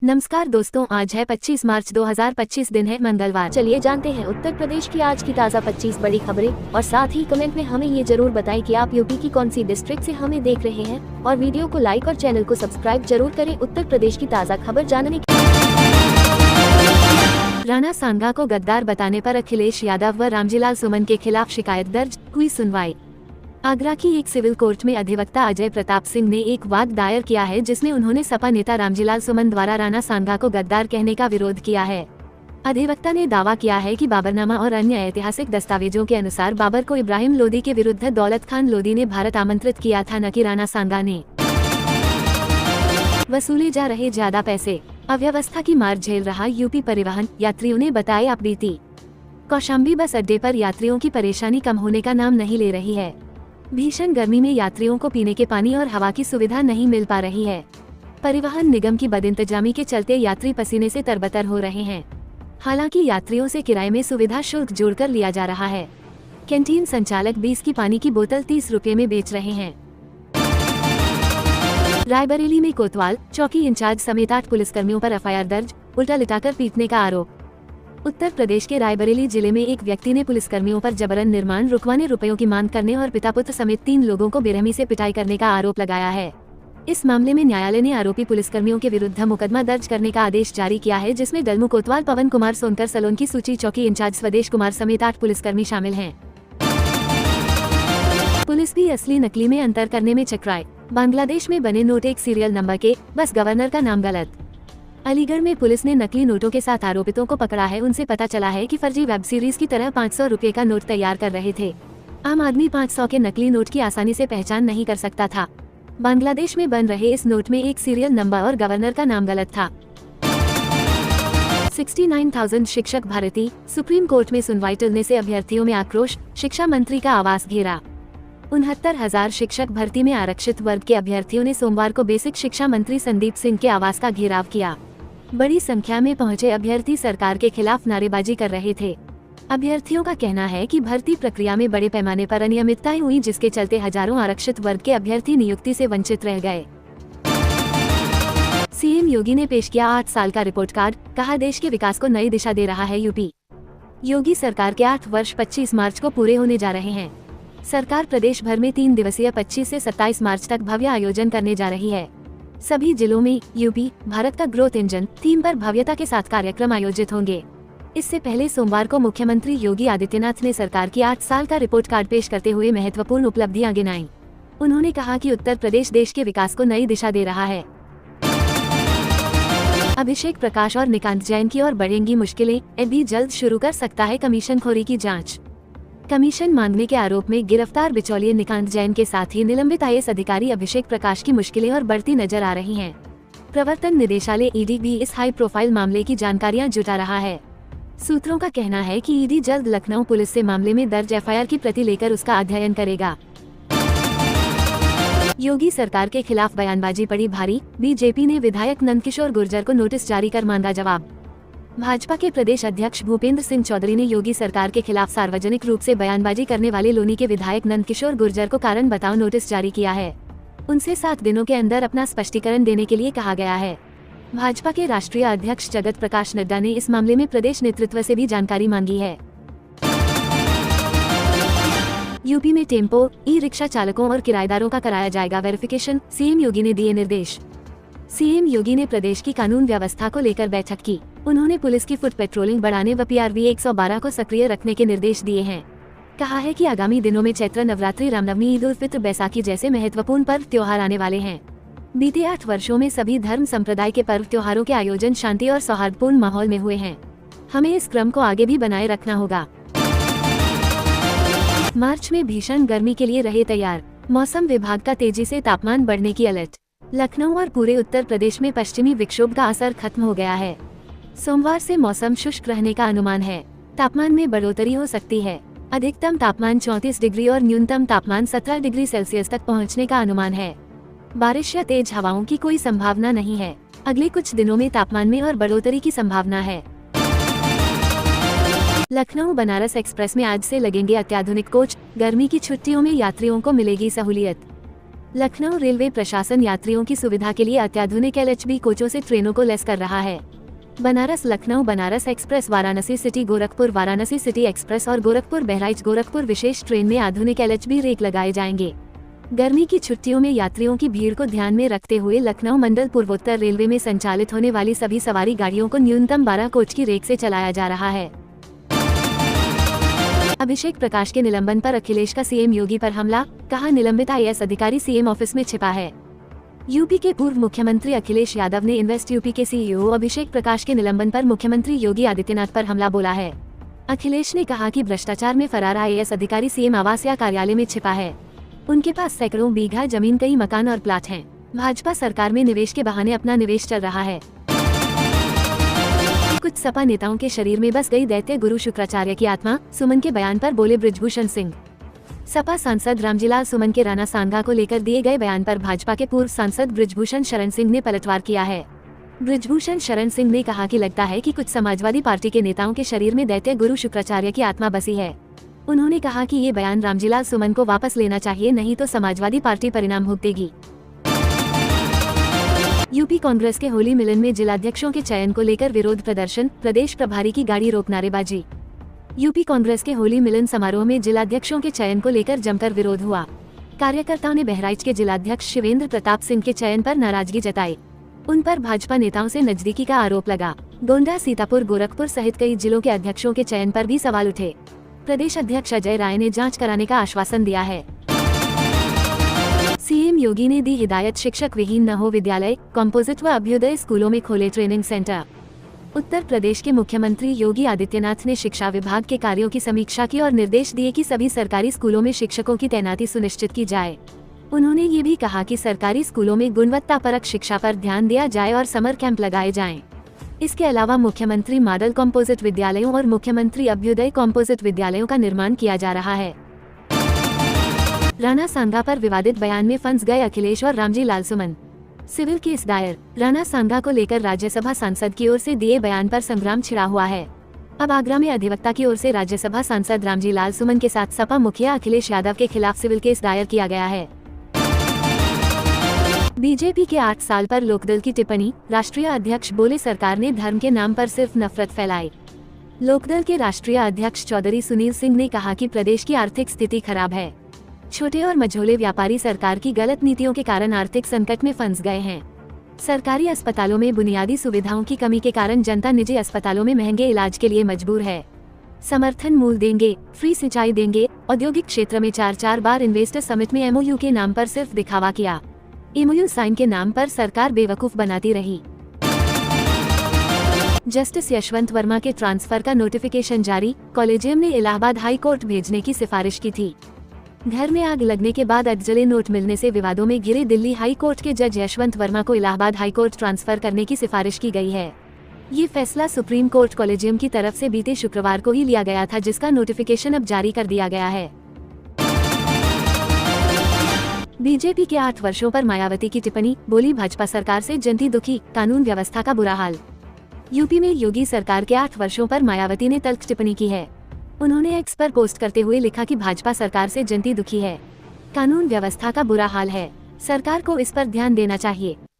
नमस्कार दोस्तों, आज है 25 मार्च 2025, दिन है मंगलवार। चलिए जानते हैं उत्तर प्रदेश की आज की ताज़ा 25 बड़ी खबरें और साथ ही कमेंट में हमें ये जरूर बताएं कि आप यूपी की कौन सी डिस्ट्रिक्ट से हमें देख रहे हैं और वीडियो को लाइक और चैनल को सब्सक्राइब जरूर करें उत्तर प्रदेश की ताज़ा खबर जानने के। राणा सांगा को गद्दार बताने पर अखिलेश यादव व रामजीलाल सुमन के खिलाफ शिकायत दर्ज, हुई सुनवाई। आगरा की एक सिविल कोर्ट में अधिवक्ता अजय प्रताप सिंह ने एक वाद दायर किया है जिसमें उन्होंने सपा नेता रामजीलाल सुमन द्वारा राणा सांगा को गद्दार कहने का विरोध किया है। अधिवक्ता ने दावा किया है कि बाबरनामा और अन्य ऐतिहासिक दस्तावेजों के अनुसार बाबर को इब्राहिम लोदी के विरुद्ध दौलत खान लोदी ने भारत आमंत्रित किया था, न कि राणा सांगा ने। वसूले जा रहे ज्यादा पैसे, अव्यवस्था की मार झेल रहा यूपी परिवहन, यात्रियों ने बताए आप बीती। कौशाम्बी बस अड्डे पर यात्रियों की परेशानी कम होने का नाम नहीं ले रही है। भीषण गर्मी में यात्रियों को पीने के पानी और हवा की सुविधा नहीं मिल पा रही है। परिवहन निगम की बदइंतजामी के चलते यात्री पसीने से तरबतर हो रहे हैं। हालांकि यात्रियों से किराए में सुविधा शुल्क जोड़कर लिया जा रहा है। कैंटीन संचालक 20 की पानी की बोतल 30 रुपए में बेच रहे हैं। रायबरेली में कोतवाल चौकी इंचार्ज समेत 8 पुलिसकर्मियों पर एफआईआर दर्ज, उल्टा लिटाकर पीटने का आरोप। उत्तर प्रदेश के रायबरेली जिले में एक व्यक्ति ने पुलिसकर्मियों पर जबरन निर्माण रुकवाने, रुपयों की मांग करने और पिता पुत्र समेत 3 लोगों को बेरहमी से पिटाई करने का आरोप लगाया है। इस मामले में न्यायालय ने आरोपी पुलिसकर्मियों के विरुद्ध मुकदमा दर्ज करने का आदेश जारी किया है, जिसमें डलमू कोतवाल, पवन कुमार सोनकर, सलोन की सूची चौकी इंचार्ज स्वदेश कुमार समेत 8 पुलिसकर्मी शामिल हैं। पुलिस भी असली नकली में अंतर करने में चकराए। बांग्लादेश में बने नोट एक सीरियल नंबर के, बस गवर्नर का नाम गलत। अलीगढ़ में पुलिस ने नकली नोटों के साथ आरोपितों को पकड़ा है। उनसे पता चला है कि फर्जी वेब सीरीज की तरह 500 रुपए का नोट तैयार कर रहे थे। आम आदमी 500 के नकली नोट की आसानी से पहचान नहीं कर सकता था। बांग्लादेश में बन रहे इस नोट में एक सीरियल नंबर और गवर्नर का नाम गलत था। 69,000 शिक्षक भर्ती, सुप्रीम कोर्ट में सुनवाई टलने से अभ्यर्थियों में आक्रोश, शिक्षा मंत्री का आवास घेरा। 69,000 शिक्षक भर्ती में आरक्षित वर्ग के अभ्यर्थियों ने सोमवार को बेसिक शिक्षा मंत्री संदीप सिंह के आवास का घेराव किया। बड़ी संख्या में पहुंचे अभ्यर्थी सरकार के खिलाफ नारेबाजी कर रहे थे। अभ्यर्थियों का कहना है कि भर्ती प्रक्रिया में बड़े पैमाने पर अनियमितताएं हुई, जिसके चलते हजारों आरक्षित वर्ग के अभ्यर्थी नियुक्ति से वंचित रह गए। सीएम योगी ने पेश किया 8 साल का रिपोर्ट कार्ड, कहा देश के विकास को नई दिशा दे रहा है यूपी। योगी सरकार के 8 वर्ष 25 मार्च को पूरे होने जा रहे हैं। सरकार प्रदेश भर में 3 दिवसीय 25 से 27 मार्च तक भव्य आयोजन करने जा रही है। सभी जिलों में यूपी भारत का ग्रोथ इंजन थीम पर भव्यता के साथ कार्यक्रम आयोजित होंगे। इससे पहले सोमवार को मुख्यमंत्री योगी आदित्यनाथ ने सरकार की 8 साल का रिपोर्ट कार्ड पेश करते हुए महत्वपूर्ण उपलब्धियां गिनाई। उन्होंने कहा कि उत्तर प्रदेश देश के विकास को नई दिशा दे रहा है। अभिषेक प्रकाश और निकांत जैन की ओर बढ़ेंगी मुश्किलें, अभी जल्द शुरू कर सकता है कमीशन-खोरी की जांच। कमीशन मांगने के आरोप में गिरफ्तार बिचौलिए निकांत जैन के साथ ही निलंबित आईएएस अधिकारी अभिषेक प्रकाश की मुश्किलें और बढ़ती नजर आ रही हैं। प्रवर्तन निदेशालय ईडी भी इस हाई प्रोफाइल मामले की जानकारियां जुटा रहा है। सूत्रों का कहना है कि ईडी जल्द लखनऊ पुलिस से मामले में दर्ज एफआईआर की प्रति लेकर उसका अध्ययन करेगा। योगी सरकार के खिलाफ बयानबाजी पड़ी भारी, बीजेपी ने विधायक नंदकिशोर गुर्जर को नोटिस जारी कर मांगा जवाब। भाजपा के प्रदेश अध्यक्ष भूपेंद्र सिंह चौधरी ने योगी सरकार के खिलाफ सार्वजनिक रूप से बयानबाजी करने वाले लोनी के विधायक नंदकिशोर गुर्जर को कारण बताओ नोटिस जारी किया है। उनसे 7 दिनों के अंदर अपना स्पष्टीकरण देने के लिए कहा गया है। भाजपा के राष्ट्रीय अध्यक्ष जगत प्रकाश नड्डा ने इस मामले में प्रदेश नेतृत्व से भी जानकारी मांगी है। यूपी में टेम्पो, ई रिक्शा चालकों और किराएदारों का कराया जाएगा वेरिफिकेशन, सीएम योगी ने दिए निर्देश। सीएम योगी ने प्रदेश की कानून व्यवस्था को लेकर बैठक की। उन्होंने पुलिस की फुट पेट्रोलिंग बढ़ाने व पीआरवी 112 को सक्रिय रखने के निर्देश दिए हैं। कहा है कि आगामी दिनों में चैत्र नवरात्रि, रामनवमी, ईद उल फित्र, बैसाखी जैसे महत्वपूर्ण पर्व त्योहार आने वाले हैं। बीते 8 वर्षों में सभी धर्म संप्रदाय के पर्व त्योहारों के आयोजन शांति और सौहार्दपूर्ण माहौल में हुए हैं। हमें इस क्रम को आगे भी बनाए रखना होगा। मार्च में भीषण गर्मी के लिए रहे तैयार, मौसम विभाग का तेजी से तापमान बढ़ने की अलर्ट। लखनऊ और पूरे उत्तर प्रदेश में पश्चिमी विक्षोभ का असर खत्म हो गया है। सोमवार से मौसम शुष्क रहने का अनुमान है। तापमान में बढ़ोतरी हो सकती है। अधिकतम तापमान 34 डिग्री और न्यूनतम तापमान 17 डिग्री सेल्सियस तक पहुंचने का अनुमान है। बारिश या तेज हवाओं की कोई संभावना नहीं है। अगले कुछ दिनों में तापमान में और बढ़ोतरी की संभावना है। लखनऊ बनारस एक्सप्रेस में आज से लगेंगे अत्याधुनिक कोच, गर्मी की छुट्टियों में यात्रियों को मिलेगी सहूलियत। लखनऊ रेलवे प्रशासन यात्रियों की सुविधा के लिए अत्याधुनिक LHB कोचों से ट्रेनों को लैस कर रहा है। Banaras Lucknow Banaras express, Varanasi city Gorakhpur Varanasi city express और गोरखपुर बहराइच गोरखपुर विशेष ट्रेन में आधुनिक LHB रेक लगाए जाएंगे। गर्मी की छुट्टियों में यात्रियों की भीड़ को ध्यान में रखते हुए लखनऊ मंडल पूर्वोत्तर रेलवे में संचालित होने वाली सभी सवारी गाड़ियों को न्यूनतम 12 कोच की रेक से चलाया जा रहा है। अभिषेक प्रकाश के निलंबन पर अखिलेश का सीएम योगी पर हमला, कहा निलंबित IAS अधिकारी सीएम ऑफिस में छिपा है। यूपी के पूर्व मुख्यमंत्री अखिलेश यादव ने इन्वेस्ट यूपी के CEO अभिषेक प्रकाश के निलंबन पर मुख्यमंत्री योगी आदित्यनाथ पर हमला बोला है। अखिलेश ने कहा कि भ्रष्टाचार में फरार IAS अधिकारी सीएम आवास या कार्यालय में छिपा है। उनके पास सैकड़ों बीघा जमीन, कई मकान और प्लाट हैं। भाजपा सरकार में निवेश के बहाने अपना निवेश चल रहा है। कुछ सपा नेताओं के शरीर में बस गई दैत्य गुरु शुक्राचार्य की आत्मा, सुमन के बयान पर बोले बृजभूषण सिंह। सपा सांसद रामजीलाल सुमन के राणा सांगा को लेकर दिए गए बयान पर भाजपा के पूर्व सांसद बृजभूषण शरण सिंह ने पलटवार किया है। बृजभूषण शरण सिंह ने कहा कि लगता है कि कुछ समाजवादी पार्टी के नेताओं के शरीर में दैत्य गुरु शुक्राचार्य की आत्मा बसी है। उन्होंने कहा कि ये बयान रामजीलाल सुमन को वापस लेना चाहिए, नहीं तो समाजवादी पार्टी परिणाम भुगतेगी। यूपी कांग्रेस के होली मिलन में जिलाध्यक्षों के चयन को लेकर विरोध प्रदर्शन, प्रदेश प्रभारी की गाड़ी रोक नारेबाजी। यूपी कांग्रेस के होली मिलन समारोह में जिलाध्यक्षों के चयन को लेकर जमकर विरोध हुआ। कार्यकर्ताओं ने बहराइच के जिलाध्यक्ष शिवेंद्र प्रताप सिंह के चयन पर नाराजगी जताई। उन पर भाजपा नेताओं से नजदीकी का आरोप लगा। गोंडा, सीतापुर, गोरखपुर सहित कई जिलों के अध्यक्षों के चयन पर भी सवाल उठे। प्रदेश अध्यक्ष अजय राय ने जांच कराने का आश्वासन दिया है। सीएम योगी ने दी हिदायत, शिक्षक विहीन न हो विद्यालय, कॉम्पोजिट व अभ्युदय स्कूलों में खोले ट्रेनिंग सेंटर। उत्तर प्रदेश के मुख्यमंत्री योगी आदित्यनाथ ने शिक्षा विभाग के कार्यों की समीक्षा की और निर्देश दिए कि सभी सरकारी स्कूलों में शिक्षकों की तैनाती सुनिश्चित की जाए। उन्होंने ये भी कहा कि सरकारी स्कूलों में गुणवत्तापरक शिक्षा पर ध्यान दिया जाए और समर कैंप लगाए जाएं। इसके अलावा मुख्यमंत्री मॉडल कॉम्पोजिट विद्यालयों और मुख्यमंत्री अभ्युदय कॉम्पोजिट विद्यालयों का निर्माण किया जा रहा है। राणा सांगा पर विवादित बयान में फंस गए अखिलेश और रामजीलाल सुमन, सिविल केस दायर। राणा सांगा को लेकर राज्यसभा सांसद की ओर से दिए बयान पर संग्राम छिड़ा हुआ है। अब आगरा में अधिवक्ता की ओर से राज्यसभा सांसद रामजीलाल सुमन के साथ सपा मुखिया अखिलेश यादव के खिलाफ सिविल केस दायर किया गया है। बीजेपी के 8 साल पर लोकदल की टिप्पणी, राष्ट्रीय अध्यक्ष बोले सरकार ने धर्म के नाम पर सिर्फ नफरत फैलाई। लोकदल के राष्ट्रीय अध्यक्ष चौधरी सुनील सिंह ने कहा कि प्रदेश की आर्थिक स्थिति खराब है। छोटे और मझोले व्यापारी सरकार की गलत नीतियों के कारण आर्थिक संकट में फंस गए हैं। सरकारी अस्पतालों में बुनियादी सुविधाओं की कमी के कारण जनता निजी अस्पतालों में महंगे इलाज के लिए मजबूर है। समर्थन मूल्य देंगे, फ्री सिंचाई देंगे। औद्योगिक क्षेत्र में 4 बार इन्वेस्टर समिट में MOU के नाम पर सिर्फ दिखावा किया। MOU साइन के नाम पर सरकार बेवकूफ बनाती रही। जस्टिस यशवंत वर्मा के ट्रांसफर का नोटिफिकेशन जारी, कॉलेजियम ने इलाहाबाद हाई कोर्ट भेजने की सिफारिश की थी। घर में आग लगने के बाद अधजले नोट मिलने से विवादों में घिरे दिल्ली हाई कोर्ट के जज यशवंत वर्मा को इलाहाबाद हाई कोर्ट ट्रांसफर करने की सिफारिश की गई है। ये फैसला सुप्रीम कोर्ट कॉलेजियम की तरफ से बीते शुक्रवार को ही लिया गया था, जिसका नोटिफिकेशन अब जारी कर दिया गया है। बीजेपी के 8 वर्षों पर मायावती की टिप्पणी, बोली भाजपा सरकार से जनता दुखी, कानून व्यवस्था का बुरा हाल। यूपी में योगी सरकार के 8 वर्षों पर मायावती ने तल्ख टिप्पणी की है। उन्होंने एक्स पर पोस्ट करते हुए लिखा कि भाजपा सरकार से जनता दुखी है, कानून व्यवस्था का बुरा हाल है, सरकार को इस पर ध्यान देना चाहिए।